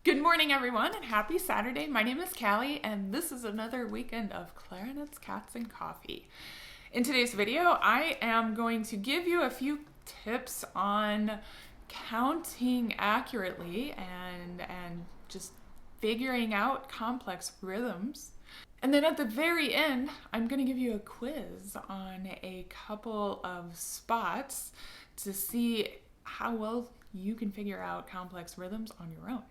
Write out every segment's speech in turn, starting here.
Good morning, everyone, and happy Saturday. My name is Callie, and this is another weekend of clarinets, cats, and coffee. In today's video, I am going to give you a few tips on counting accurately and just figuring out complex rhythms. And then at the very end, I'm going to give you a quiz on a couple of spots to see how well you can figure out complex rhythms on your own.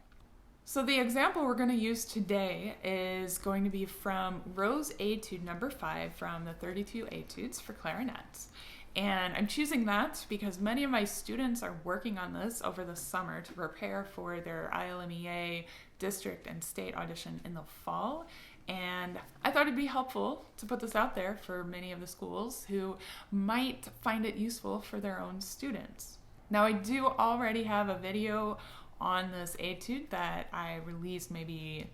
So the example we're going to use today is going to be from Rose Etude number 5 from the 32 Etudes for clarinets. And I'm choosing that because many of my students are working on this over the summer to prepare for their ILMEA district and state audition in the fall. And I thought it'd be helpful to put this out there for many of the schools who might find it useful for their own students. Now, I do already have a video on this etude that I released maybe,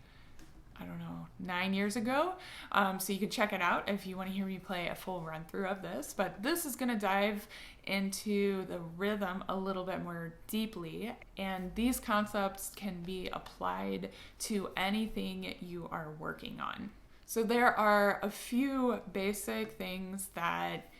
9 years ago. So you can check it out if you want to hear me play a full run through of this. But this is going to dive into the rhythm a little bit more deeply. And these concepts can be applied to anything you are working on. So there are a few basic things that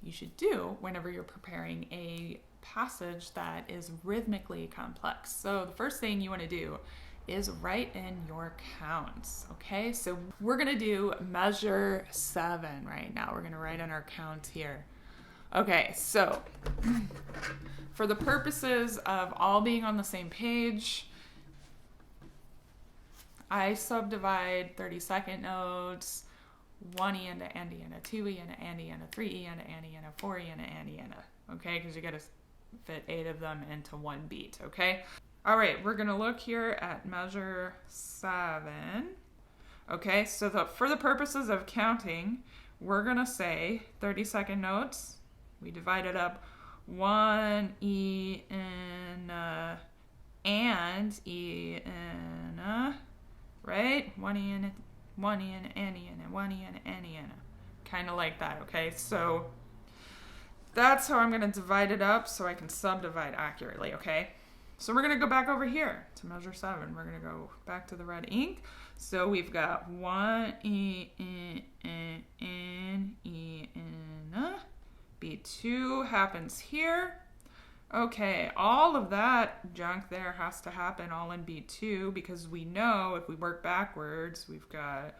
you should do whenever you're preparing a passage that is rhythmically complex. So the first thing you want to do is write in your counts. Okay, so we're gonna do measure 7 right now. We're gonna write in our counts here. Okay, so for the purposes of all being on the same page, I subdivide 30-second notes, 1E into Andy and a 2E and a Andy and a 3E and a Andy and a 4E and a Andy and a, okay, because you gotta fit 8 of them into one beat, okay? All right, we're gonna look here at measure 7. Okay, so for the purposes of counting, we're gonna say 30-second notes. We divide it up 1 E in a, and E in a, right? 1 E in a, 1 E in a, Annie in a, 1 E in a, Annie in a. Kind of like that, okay? So that's how I'm going to divide it up so I can subdivide accurately, okay? So we're going to go back over here to measure 7. We're going to go back to the red ink. So we've got 1 E in E in a. Beat 2 happens here. Okay, all of that junk there has to happen all in beat 2 because we know if we work backwards, we've got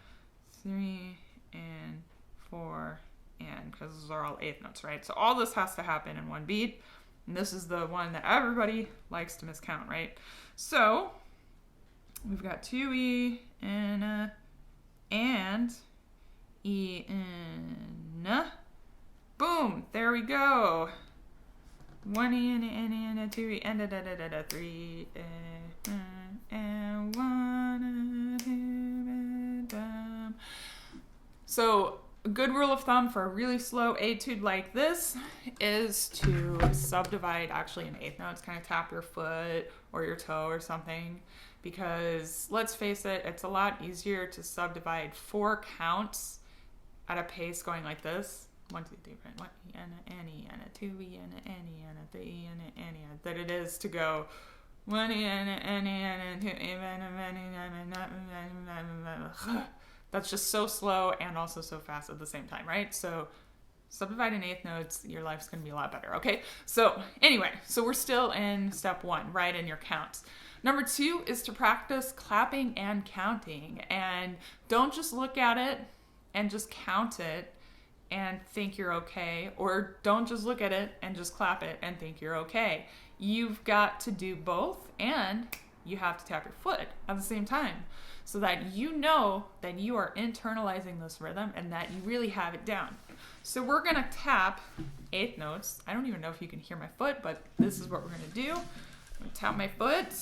3 and 4 and, because those are all 8th notes, right? So all this has to happen in one beat, and this is the one that everybody likes to miscount, right? So we've got 2E in a, and E in a. Boom, there we go. 1 E and a, and a 2 E and a 3 and 1 2. So a good rule of thumb for a really slow etude like this is to subdivide actually in 8th notes, kind of tap your foot or your toe or something, because let's face it, it's a lot easier to subdivide 4 counts at a pace going like this. 1, 2, 3, 1 E and a Annie and a 2 E and a Annie and a 3 E and a Annie, that it is to go 1 E and a Annie and a 2 E and a. That's just so slow and also so fast at the same time, right? So subdivide in 8th notes, your life's gonna be a lot better, okay? So anyway, so we're still in step 1, write in your counts. Number 2 is to practice clapping and counting, and don't just look at it and just count it and think you're okay, or don't just look at it and just clap it and think you're okay. You've got to do both, and you have to tap your foot at the same time so that you know that you are internalizing this rhythm and that you really have it down. So we're gonna tap 8th notes. I don't even know if you can hear my foot, but this is what we're gonna do. I'm gonna tap my foot,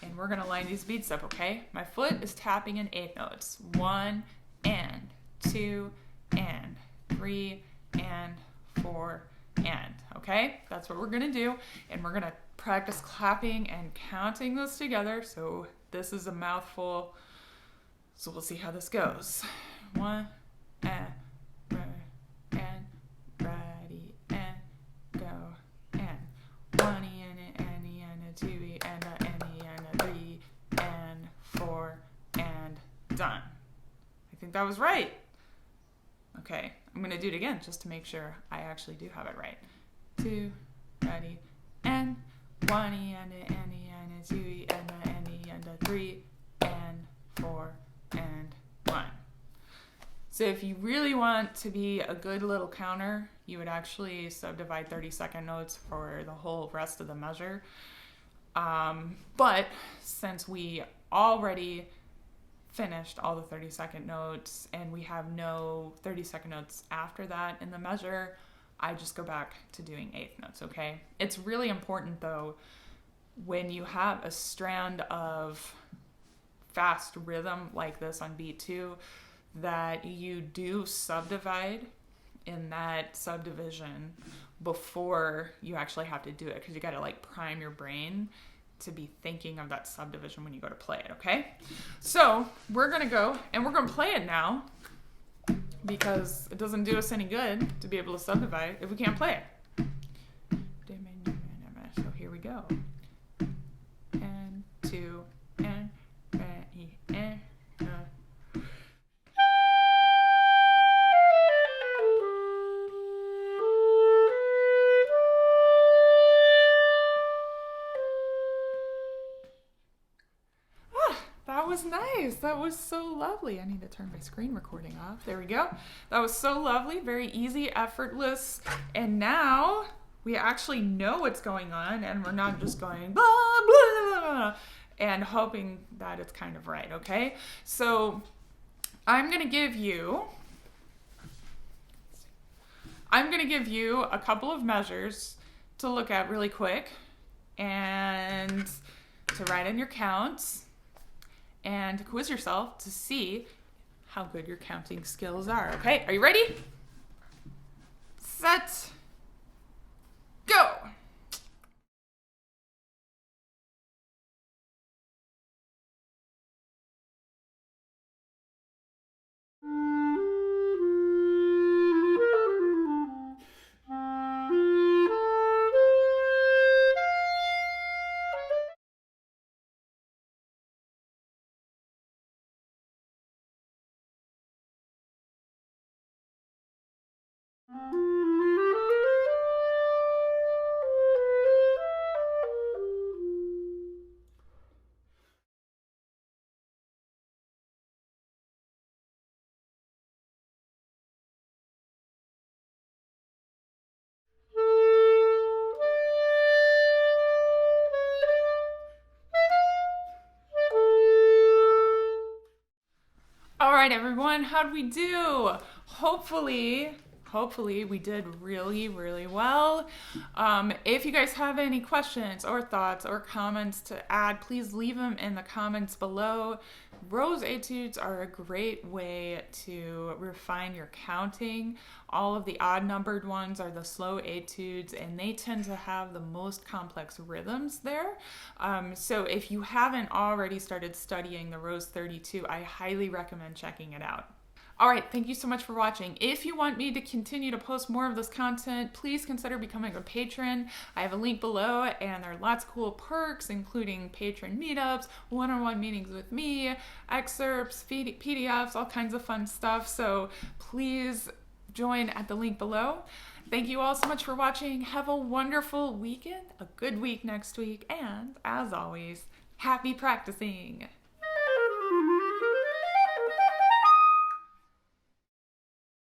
and we're gonna line these beats up, okay? My foot is tapping in 8th notes. 1 and 2 and 3 and 4 and, okay? That's what we're gonna do, and we're gonna practice clapping and counting this together. So this is a mouthful, so we'll see how this goes. 1 and ready and go and 1 E and a 2 E and a that was right. Okay, I'm gonna do it again just to make sure I actually do have it right. 2, ready, and 1 E and a 2 E and a E and a 3 and 4 and 1. So if you really want to be a good little counter, you would actually subdivide 30-second notes for the whole rest of the measure. But since we already finished all the 30-second notes and we have no 30-second notes after that in the measure, I just go back to doing eighth notes, okay? It's really important though, when you have a strand of fast rhythm like this on beat 2, that you do subdivide in that subdivision before you actually have to do it, because you got to like prime your brain to be thinking of that subdivision when you go to play it, okay? So we're gonna go and we're gonna play it now, because it doesn't do us any good to be able to subdivide if we can't play it. So here we go. And 2 and E and that was nice. That was so lovely. I need to turn my screen recording off. There we go. That was so lovely. Very easy, effortless. And now we actually know what's going on, and we're not just going blah, blah, blah, and hoping that it's kind of right, okay? So I'm going to give you a couple of measures to look at really quick and to write in your counts and to quiz yourself to see how good your counting skills are. Okay, are you ready? Set, go! All right, everyone, how'd we do? Hopefully we did really, really well. If you guys have any questions or thoughts or comments to add, please leave them in the comments below. Rose etudes are a great way to refine your counting. All of the odd numbered ones are the slow etudes, and they tend to have the most complex rhythms there. So if you haven't already started studying the Rose 32, I highly recommend checking it out. All right, thank you so much for watching. If you want me to continue to post more of this content, please consider becoming a patron. I have a link below, and there are lots of cool perks, including patron meetups, one-on-one meetings with me, excerpts, PDFs, all kinds of fun stuff. So please join at the link below. Thank you all so much for watching. Have a wonderful weekend, a good week next week, and as always, happy practicing.